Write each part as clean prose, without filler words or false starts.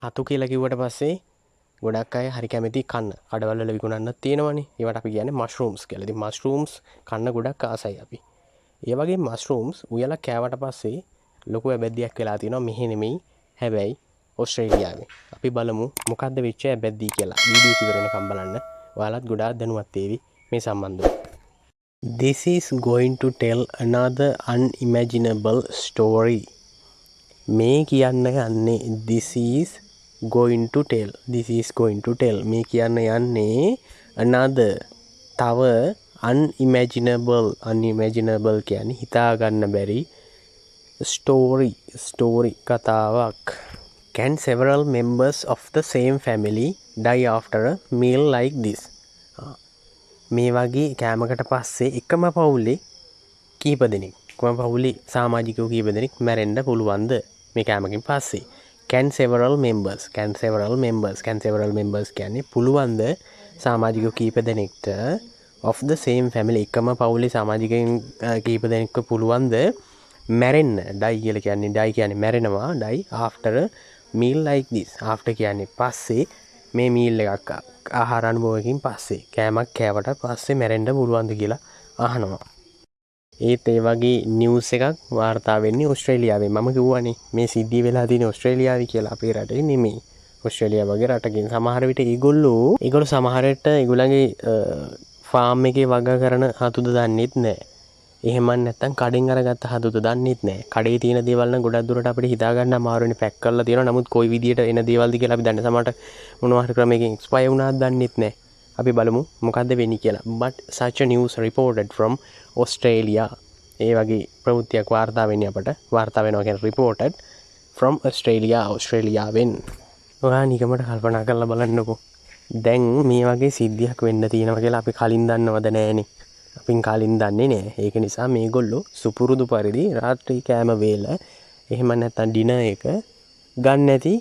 හතු කියලා කිව්වට පස්සේ ගොඩක් අය හරි කැමති කන්න. කඩවල වල විකුණන්න තියෙනවනේ. ඒවට අපි කියන්නේ මෂ්රූම්ස් කියලා. ඉතින් මෂ්රූම්ස් කන්න ගොඩක් ආසයි අපි. ඒ වගේ මෂ්රූම්ස් උයලා කෑවට පස්සේ ලොකු ඇබැද්දියක් වෙලා තියෙනවා. මෙහෙ නෙමෙයි. හැබැයි ඕස්ට්‍රේලියාවේ. අපි බලමු මොකද්ද වෙච්ච ඇබැද්දි කියලා. වීඩියෝ එක ඉවරනකම් බලන්න. ඔයාලත් ගොඩාක් දැනුවත් වේවි මේ සම්බන්ධව. This is going to tell another unimaginable story. මේ කියන්න යන්නේ this is going to tell මේ කියන්න යන්නේ another තව unimaginable කියන්නේ හිතා ගන්න බැරි story කතාවක්. Can several members of the same family die after a meal like this? මේ වගේ කෑමකට පස්සේ එකම පවුලේ කීප දෙනෙක් පවුලේ සමාජිකයෝ කීප දෙනෙක් මැරෙන්න පුළුවන්ද මේ කෑමකින් පස්සේ? Can several members කියන්නේ පුළුවන්ද සමාජිකයෝ කීප දෙනෙක්ට of the same family එකම පවුලේ සමාජිකයන් කීප දෙනෙක්ව පුළුවන්ද මැරෙන්න? die කියලා කියන්නේ මැරෙනවා. die after a meal like this. after කියන්නේ පස්සේ මේ මීල් එකක් ආහාර අනුභවයකින් පස්සේ කෑමක් කෑවට පස්සේ මැරෙන්න පුළුවන්ද කියලා අහනවා. ඒත් ඒ වගේ නිවුස් එකක් වාර්තා වෙන්නේ ඕස්ට්‍රේලියාවේ. මම කිව්වනේ මේ සිද්ධිය වෙලා තියෙන්නේ ඕස්ට්‍රේලියාවේ කියලා. අපේ රටේ නෙමෙයි. ඕස්ට්‍රේලියාව වගේ රටකින් සමහර විට ඒගොල්ලෝ සමහර විට ඒගොල්ලන්ගේ ෆාම් එකේ වගා කරන හතුද දන්නෙත් නැහැ. එහෙම නැත්නම් කඩෙන් අරගත්ත හතුද දන්නෙත් නැහැ. කඩේ තියෙන දේවල් නම් ගොඩක් දුරට අපිට හිතා ගන්න අමාරුනේ. පැක් කරලා තියෙනවා. නමුත් කොයි විදියට එන දේවල්ද කියලා අපි දන්නේ. සමහරට මොනවා හරි ක්‍රමයකින් එක්ස්පයර් වුණාද දන්නෙත් නැහැ. අපි බලමු මොකද්ද වෙන්නේ කියලා. But such a news reported from Australia. ඒ වගේ ප්‍රවෘත්තියක් වාර්තා වෙන්නේ අපට. වාර්තා වෙනවා කියන්නේ reported from Australia. ඕස්ට්‍රේලියාවෙන්. ඔයා නිකමට කල්පනා කරලා බලන්නකෝ. දැන් මේ වගේ සිද්ධියක් වෙන්න තියෙනවා කියලා අපි කලින් දන්නවද නැහනේ. අපින් කලින් දන්නේ නැහැ. ඒක නිසා මේගොල්ලෝ සුපුරුදු පරිදි රාත්‍රී කෑම වේල එහෙම නැත්නම් ඩිනර් එක ගන්න නැති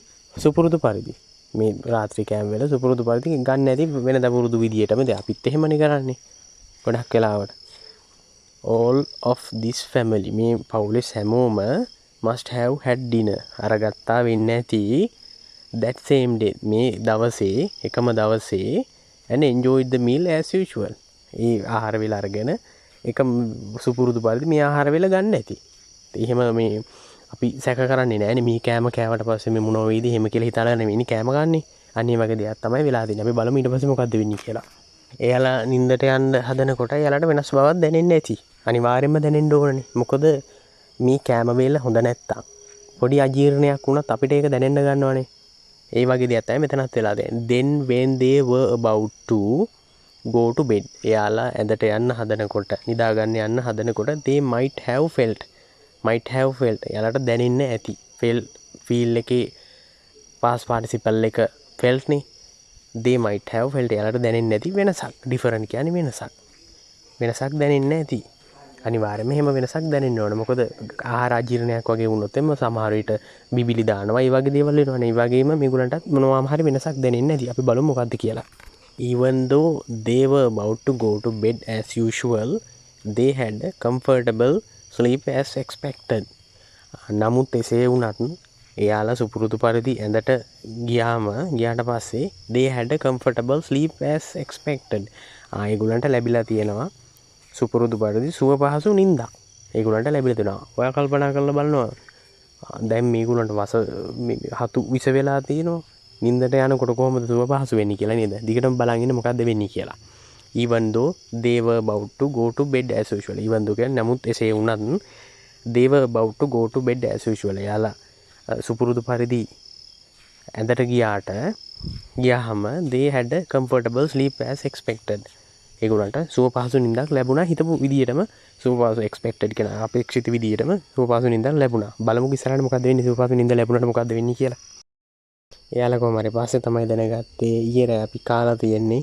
සුපුරුදු පරිදි මේ රාත්‍රී කෑම වේල සුපුරුදු පරිදි ගන්න නැති වෙනදා පුරුදු විදියටම දැන් අපිත් එහෙමනේ කරන්නේ. ගොඩක් වෙලාවට all of this family මේ පවුලේ හැමෝම must have had dinner අරගත්තා වෙන්නේ නැති that same day මේ දවසේ එකම දවසේ and enjoyed the meal as usual. ඒ ආහාර වේල අරගෙන එක සුපුරුදු පරිදි මේ ආහාර වේල ගන්න ඇති. එහෙම මේ අපි සැක කරන්නේ නැහැනේ මේ කෑම කෑවට පස්සේ මේ මොනවා වෙයිද එහෙම කියලා හිතාලා නෙමෙයි කෑම ගන්නෙ. අන්න ඒ වගේ දෙයක් තමයි වෙලා තියෙන්නේ. අපි බලමු ඊට පස්සේ මොකද්ද වෙන්නේ කියලා. එයාලා නිින්දට යන්න හදනකොට එයාලට වෙනස් බවක් දැනෙන්නේ නැති. අනිවාර්යයෙන්ම දැනෙන්න ඕනනේ. මොකද මේ කෑම වේල හොඳ නැත්තම් පොඩි අජීර්ණයක් වුණත් අපිට ඒක දැනෙන්න ගන්නවනේ. ඒ වගේ දෙයක් තමයි මෙතනත් වෙලා තියෙන්නේ. Then when they were about to go to bed. එයාලා ඇඳට යන්න හදනකොට නිදා ගන්න යන්න හදනකොට they might have felt එයාලට දැනෙන්න ඇති. feel එකේ past participle එක felt නේ. they might have felt එයාලට දැනෙන්නේ නැති වෙනසක්. different කියන්නේ වෙනසක් දැනෙන්නේ නැති. අනිවාර්යයෙන්ම එහෙම වෙනසක් දැනෙන්න ඕන. මොකද ආහාර අජීර්ණයක් වගේ වුණොත් එම්ම සමහර විට බිබිලි දානවා. ඒ වගේ දේවල් වෙනවනේ. ඒ වගේම මේගොල්ලන්ටත් මොනවාම හරි වෙනසක් දැනෙන්නේ නැති. අපි බලමු මොකද්ද කියලා. Even though they were about to go to bed as usual, they had a comfortable sleep as expected. නමුත් එසේ වුණත් එයාලා සුපුරුදු පරිදි ඇඳට ගියාට පස්සේ they had a comfortable sleep as expected. ඒගොල්ලන්ට ලැබිලා තියෙනවා සුපුරුදු පරිදි සුව පහසු නිින්දක්. ඒගොල්ලන්ට ලැබිලා තියෙනවා. ඔයා කල්පනා කරලා බලනවා දැන් මේගොල්ලන්ට හතු විස වෙලා තියෙනවා. නින්දට යනකොට කොහොමද සුව පහසු වෙන්නේ කියලා නේද? දිගටම බලන් ඉන්න මොකද්ද වෙන්නේ කියලා. Even though they were about to go to bed as usual. even though කියන්නේ නමුත් එසේ වුණත් they were about to go to bed as usual. එයාලා සුපුරුදු පරිදි ඇඳට ගියාම they had a comfortable sleep as expected. ඒගොල්ලන්ට සුව පහසු නිින්දක් ලැබුණා. හිතපු විදියටම සුව පහසු expected කියන අපේක්ෂිත විදියටම සුව පහසු නිින්දක් ලැබුණා. බලමු ඉස්සරහට මොකද්ද වෙන්නේ සුව පහසු නිින්ද ලැබුණාට මොකද්ද වෙන්නේ කියලා. එයාලා කොහොම හරි පස්සේ තමයි දැනගත්තේ ඊයේ අපි කාලා තියෙන්නේ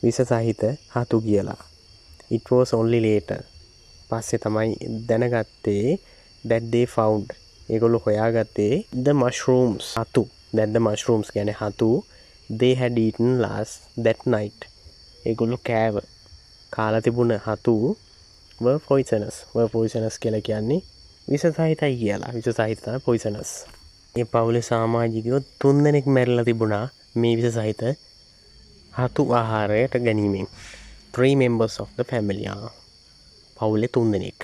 විස සහිත හතු කියලා. It was only later. පස්සේ තමයි දැනගත්තේ that they found. ඒගොල්ලෝ හොයාගත්තේ the mushrooms හතු. that the mushrooms කියන්නේ හතු they had eaten last that night. ඒගොල්ලෝ කාලා තිබුණ හතු were poisonous. කියලා කියන්නේ විස සහිතයි කියලා. විස සහිත තමයි poisonous. ඒ පවුලේ සමාජිකයෝ 3 දෙනෙක් මැරිලා තිබුණා මේ විස සහිත හතු ආහාරයට ගැනීමෙන්. 3 members of the family. පවුලේ 3 දෙනෙක්.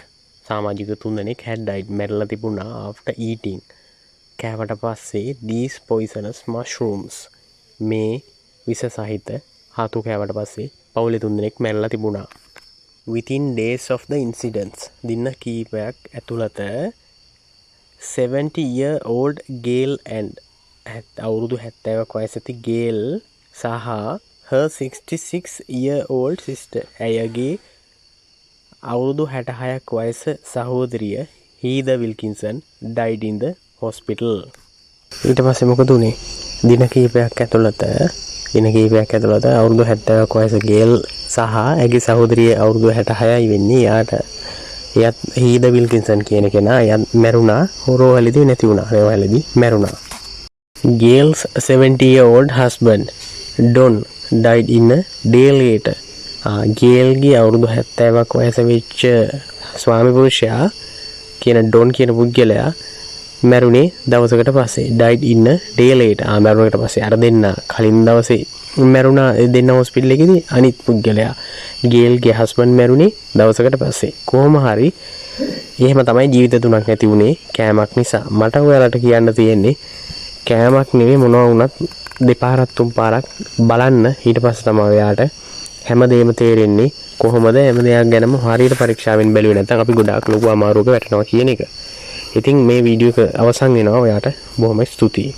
සමාජිකයෝ 3 දෙනෙක් had died මැරිලා තිබුණා after eating. කෑවට පස්සේ these poisonous mushrooms. මේ විස සහිත හතු කෑවට පස්සේ පවුලේ 3 දෙනෙක් මැරිලා තිබුණා. Within days of the incidents. දින කීපයක් ඇතුළත 70-year-old Gail and අවුරුදු 70ක වයස ඇති Gail සහ her 66-year-old sister. ඇයගේ අවුරුදු 66ක් වයස සහෝදරිය Heather Wilkinson died in the hospital. ඊට පස්සේ මොකද උනේ? දින කීපයක් ඇතුළත අවුරුදු 70ක වයස Gail සහ ඇගේ සහෝදරිය අවුරුදු 66යි වෙන්නේ. එයත් Heather Wilkinson කියන කෙනා එයත් මැරුණා. රෝහලේදී නැති වුණා. රෝහලේදී මැරුණා. Gail's 70-year-old husband Don died in a day later. ගේල්ගේ අවුරුදු 70ක් වයස වෙච්ච ස්වාමි පුරුෂයා කියන ඩොන් කියන පුද්ගලයා මැරුණේ දවසකට පස්සේ. died in a day later. මැරුණකට පස්සේ අර දෙන්න කලින් දවසේ මැරුණා දෙන්න හොස්පිටල් එකේදී අනිත් පුද්ගලයා ගේල්ගේ හස්බන්ඩ් මැරුණේ දවසකට පස්සේ. කොහොම හරි එහෙම තමයි ජීවිත තුනක් නැති වුණේ කෑමක් නිසා. මට ඔයාලට කියන්න තියෙන්නේ කෑමක් නෙවෙයි මොනවා වුණත් දෙපාරක් තුන් පාරක් බලන්න. ඊට පස්සේ තමයි ඔයාට හැමදේම තේරෙන්නේ කොහොමද හැම දෙයක් ගැනම හරියට පරීක්ෂාවෙන් බැලුවේ නැත්නම් අපි ගොඩාක් ලොකු අමාරුවක වැටෙනවා කියන එක. ඉතින් මේ වීඩියෝ එක අවසන් වෙනවා. ඔයාට බොහොම ස්තුතියි.